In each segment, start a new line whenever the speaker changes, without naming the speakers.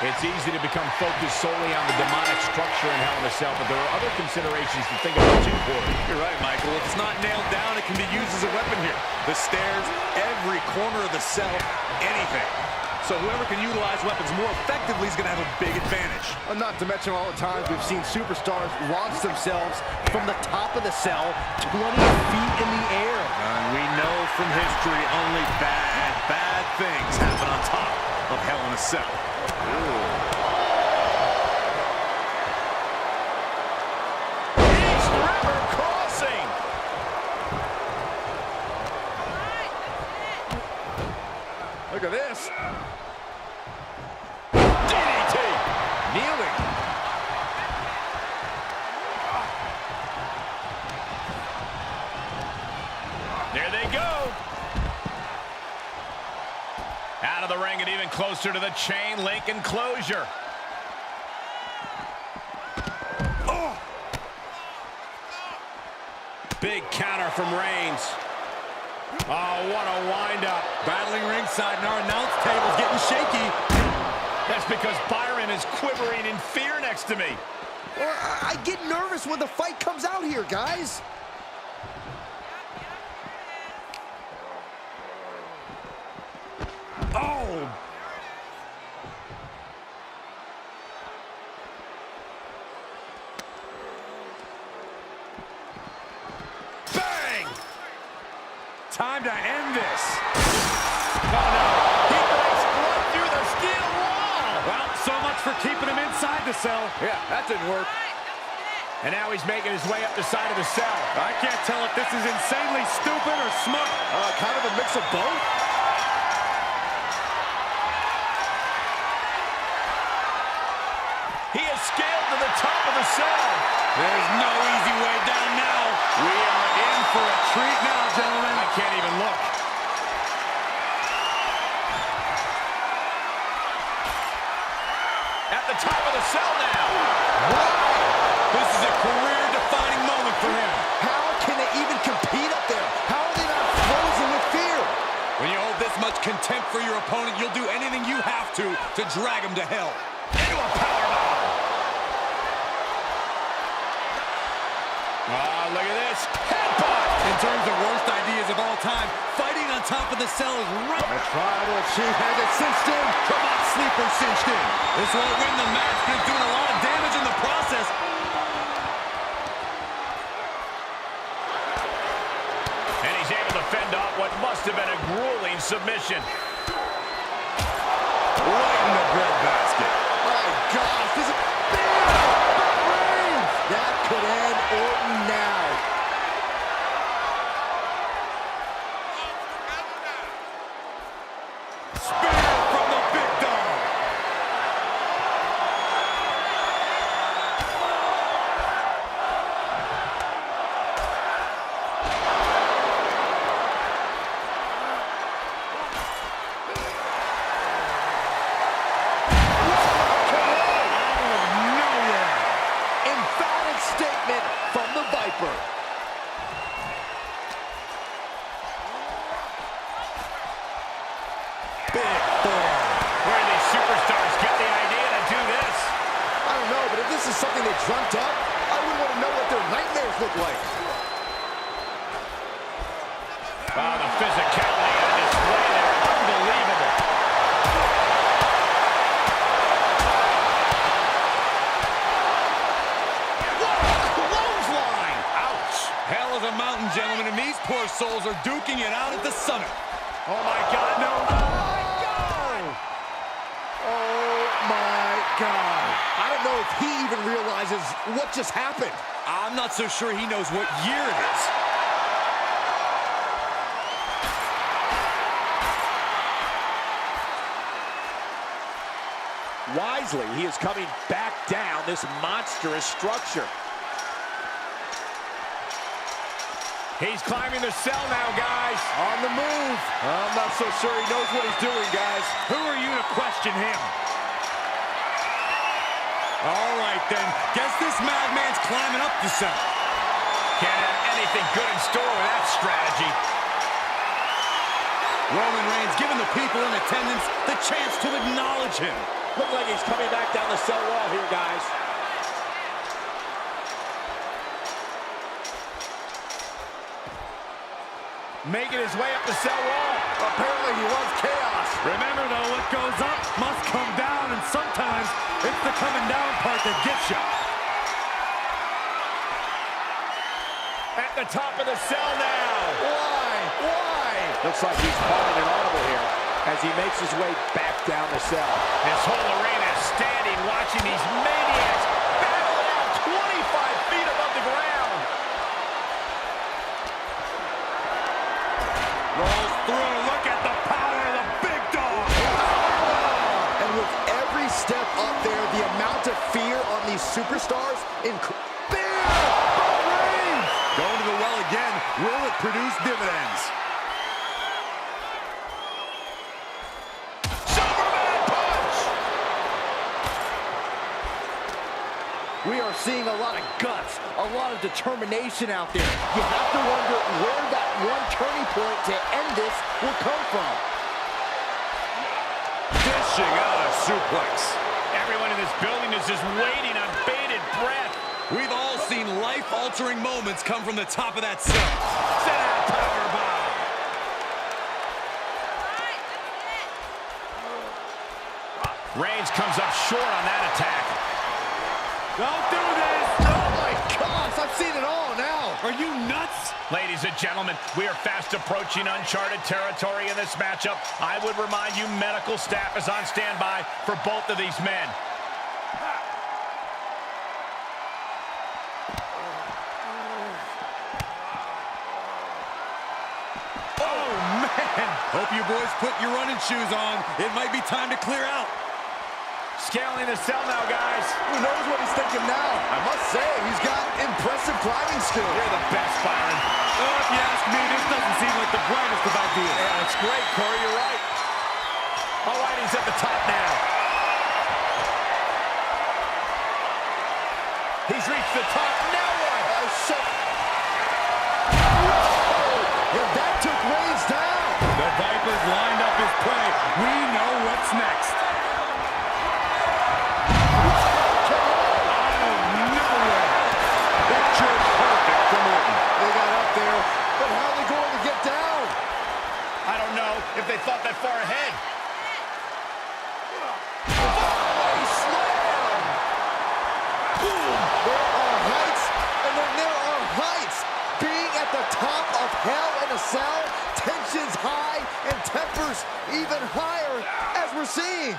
It's easy to become focused solely on the demonic structure in Hell in a Cell, but there are other considerations to think about too, Corey.
You're right, Michael. If it's not nailed down, it can be used as a weapon here. The stairs, every corner of the cell, anything. So whoever can utilize weapons more effectively is going to have a big advantage.
Not to mention all the times we've seen superstars launch themselves from the top of the cell 20 feet in the air.
And we know from history only bad things happen on top of Hell in a Cell.
East River Crossing.
Look at this.
DDT.
Kneeling.
There they go. Out of the ring and even closer to the chain link enclosure. Oh! Big counter from Reigns. Oh, what a wind-up.
Battling ringside and our announce table's getting shaky.
That's because Byron is quivering in fear next to me.
Well, I get nervous when the fight comes out here, guys.
Oh! Bang!
Time to end this.
Oh, no. He breaks right through the steel wall.
Well, so much for keeping him inside the cell.
Yeah, that didn't work.
And now he's making his way up the side of the cell.
I can't tell if this is insanely stupid or smart.
Kind of a mix of both.
He has scaled to the top of the cell.
There's no easy way down now. We are in for a treat now, gentlemen.
I can't even look. At the top of the cell now.
Wow.
This is a career-defining moment for him.
How can they even compete up there? How are they not frozen with fear?
When you hold this much contempt for your opponent, you'll do anything you have to drag him to hell.
Into a powerbomb. Look at this. Headbutt.
In terms of worst ideas of all time, fighting on top of the cell is right.
The tribal chief has it cinched in.
Come on, sleeper cinched in. This won't win the match, but it's doing a lot of damage in the process.
And he's able to fend off what must have been a grueling submission.
Right in the breadbasket.
My gosh, this is big. That could end Orton now.
Spear from the big dog.
Emphatic statement from the Viper.
Big form. Where do these superstars get the idea to do this?
I don't know, but if this is something they dreamt up, I wouldn't want to know what their nightmares look like.
Oh, the physicality on display there. Unbelievable.
Clothesline!
Ouch. Hell is a mountain, gentlemen, and these poor souls are duking it out at the summit.
Oh, my God, no.
Oh my God. I don't know if he even realizes what just happened.
I'm not so sure he knows what year it is.
Wisely, he is coming back down this monstrous structure.
He's climbing the cell now, guys.
On the move. I'm not so sure he knows what he's doing, guys.
Who are you to question him? All right, then. Guess this madman's climbing up the cell.
Can't have anything good in store with that strategy.
Roman Reigns giving the people in attendance the chance to acknowledge him.
Looks like he's coming back down the cell wall here, guys. Making his way up the cell wall.
Apparently he loves chaos.
Remember, though, what goes up must come down, and sometimes it's the coming down part that gets you.
At the top of the cell now.
Why? Why?
Looks like he's calling an audible here as he makes his way back down the cell. This whole arena is standing watching these maniacs battle it out 25 feet above the ground.
Rolls through. Look at the power of the big dog.
And with every step up there, the amount of fear on these superstars
Going to the well again. Will it produce dividends?
Superman punch!
We are seeing a lot of guts, a lot of determination out there. You have to wonder where that one turning point to end this will come from.
Dishing out a suplex.
Everyone in this building is just waiting on bated breath.
We've all seen life-altering moments come from the top of that cell. Set out power bomb.
Reigns comes up short on that attack.
Don't do this.
Oh my gosh, I've seen it all now.
Are you nuts?
Ladies and gentlemen, we are fast approaching uncharted territory in this matchup. I would remind you, medical staff is on standby for both of these men.
Hope you boys put your running shoes on. It might be time to clear out.
Scaling the cell now, guys.
Who knows what he's thinking now? I must say, he's got impressive climbing skills.
You're the best, Byron.
If you ask me, this doesn't seem like the brightest of ideas.
Yeah, it's great, Corey. You're right. All right, he's at the top now. He's reached the top. Now what?
Yeah, that took Reigns down.
The Vipers lined up his prey. We know what's next. Out of nowhere. Picture perfect from Orton.
They got up there, but how are they going to get down?
I don't know if they thought that far ahead.
Slam! Boom! There are heights, and then there are heights. Being at the top of hell in a cell, tensions high and tempers even higher, as we're seeing.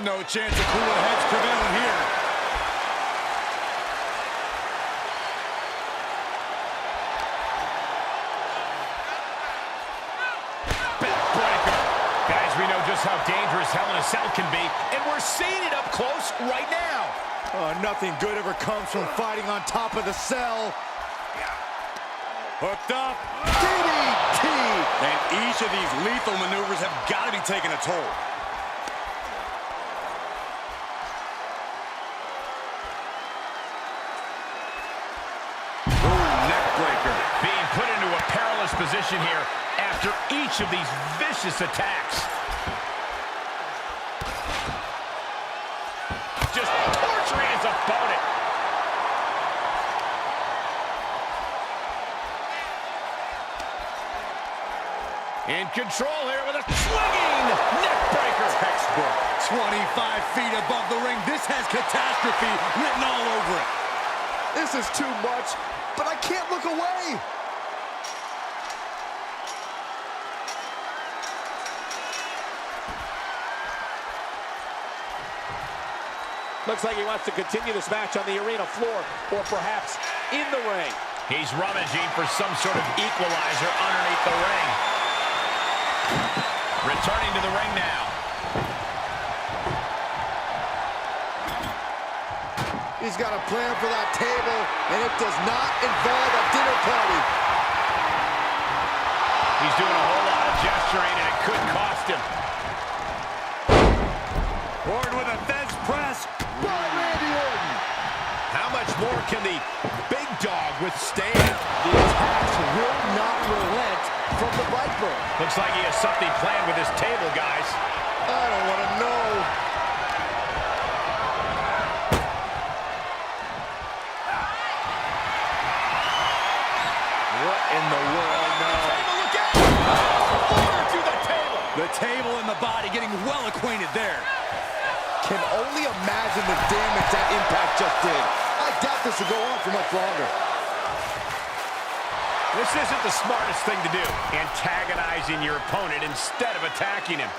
No chance of cooler heads prevailing here.
Backbreaker. Guys, we know just how dangerous Hell in a Cell can be, and we're seeing it up close right now.
Oh, nothing good ever comes from fighting on top of the cell.
Hooked up.
DDT!
And each of these lethal maneuvers have got to be taking a toll.
Neckbreaker. Being put into a perilous position here after each of these vicious attacks. Just torturing his opponent. In control here with a swinging neckbreaker.
Textbook. 25 feet above the ring. This has catastrophe written all over it.
This is too much, but I can't look away.
Looks like he wants to continue this match on the arena floor, or perhaps in the ring. He's rummaging for some sort of equalizer underneath the ring. Returning to the ring now.
He's got a plan for that table, and it does not involve a dinner party.
He's doing a whole lot of gesturing, and it could cost him.
Orton with a Fez press.
By Randy Orton.
How much more can the big dog withstand?
The attacks will not relent from the Viper.
Looks like he has something planned with his table, guys.
I don't want to know.
acquainted there.
Can only imagine the damage that impact just did. I doubt this will go on for much longer.
This isn't the smartest thing to do, antagonizing your opponent instead of attacking him.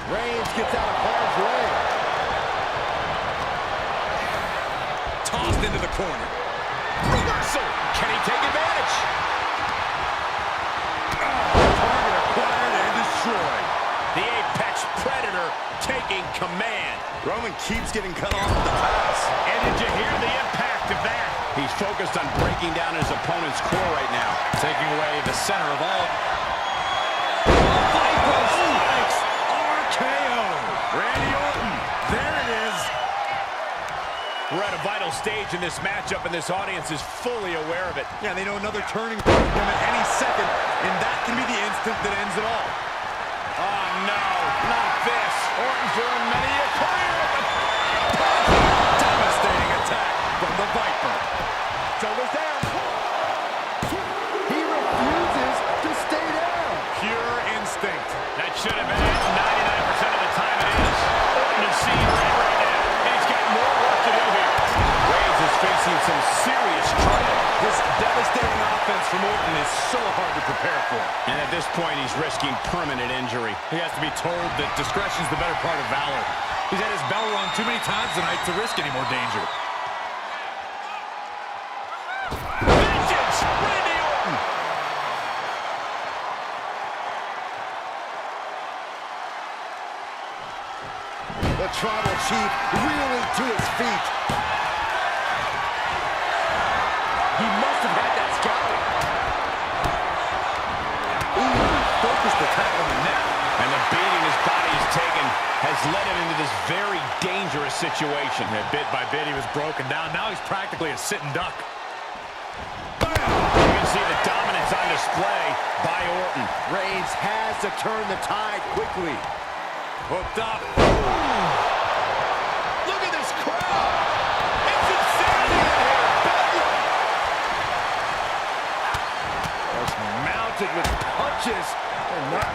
Reigns gets out of harm's way.
Tossed into the corner.
Reversal! Can he take advantage?
Target acquired and destroyed.
The Apex Predator taking command.
Roman keeps getting cut off at the pass.
And did you hear the impact of that? He's focused on breaking down his opponent's core right now, taking away the center of all.
RKO. Randy Orton. There it is.
We're at a vital stage in this matchup, and this audience is fully aware of it.
Yeah, they know another turning point for him at any second, and that can be the instant that ends it all.
Oh, no, not this. Orton's earned many a career.
Devastating attack from the Viper.
Shoulders down.
He refuses to stay down.
Pure instinct.
That should have been it. 99% of the time it is. Orton is seeing red right now, and he's got more work to do here. Reigns is facing some serious trouble.
This devastating offense from Orton is so hard to prepare for.
And at this point, he's risking permanent injury.
He has to be told that discretion is the better part of valor. He's had his bell rung too many times tonight to risk any more danger.
Vengeance! Randy Orton!
The Tribal Chief reeling to his feet. He must have had that scouting.
Ooh, focused attack on the neck.
And the beating his body has taken has led him into this very dangerous situation.
And bit by bit, he was broken down. Now he's practically a sitting duck.
Bam! You can see the dominance on display by Orton.
Reigns has to turn the tide quickly.
Hooked up.
Look at this crowd! It's insanity in here!
Just mounted with punches. And a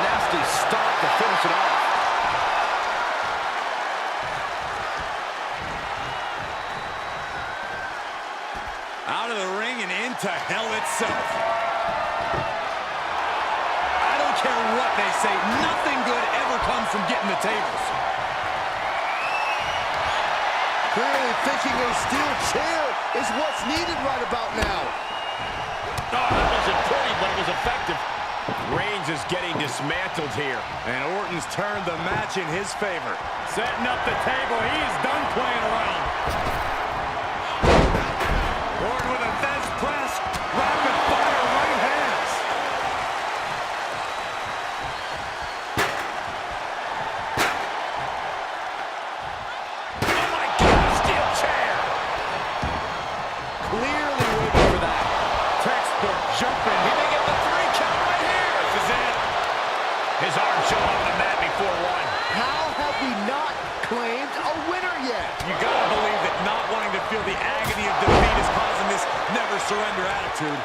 nasty stop to finish it off.
Out of the ring and into hell itself. I don't care what they say. Nothing good ever comes from getting the tables.
Clearly thinking a steel chair is what's needed right about now.
Oh, that wasn't pretty, but it was effective. Reigns is getting dismantled here.
And Orton's turned the match in his favor. Setting up the table. He's done playing around. Orton with a fence press. Rapid fire right hands.
Oh my God, steel chair!
Clearly waiting for that.
Textbook jumping.
He may get the 3 count right here. This is it. His arm showing on the mat before 1.
How have we not claimed a winner yet?
You gotta believe that not wanting to feel the agony of defeat is causing this never surrender attitude.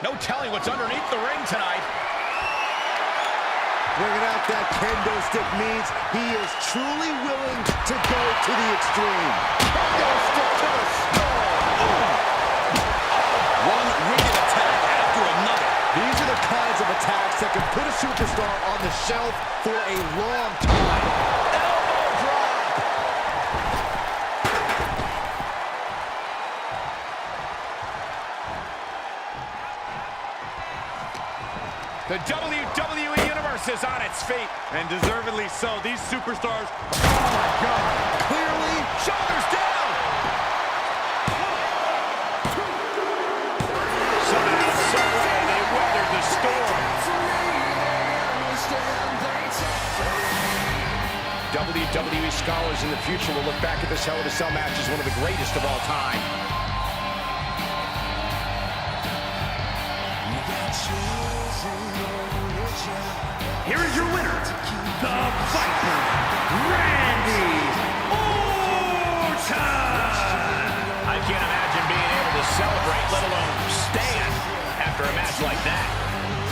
No telling what's underneath the ring tonight.
Bringing out that kendo stick means he is truly willing to go to the extreme. Kendo stick to the skull.
One wicked attack after another.
These are the kinds of attacks that can put a superstar on the shelf for a long time. Elbow drop.
The WWE Universe is on its feet.
And deservedly so. These superstars,
Oh my God. Clearly,
Shoulders down. Somehow, some way, they weathered the storm. WWE scholars in the future will look back at this Hell in a Cell match as one of the greatest of all time.
Here is your winner, the Viper, Randy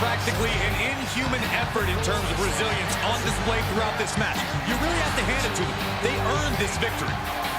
Practically an inhuman effort in terms of resilience on display throughout this match. You really have to hand it to them. They earned this victory.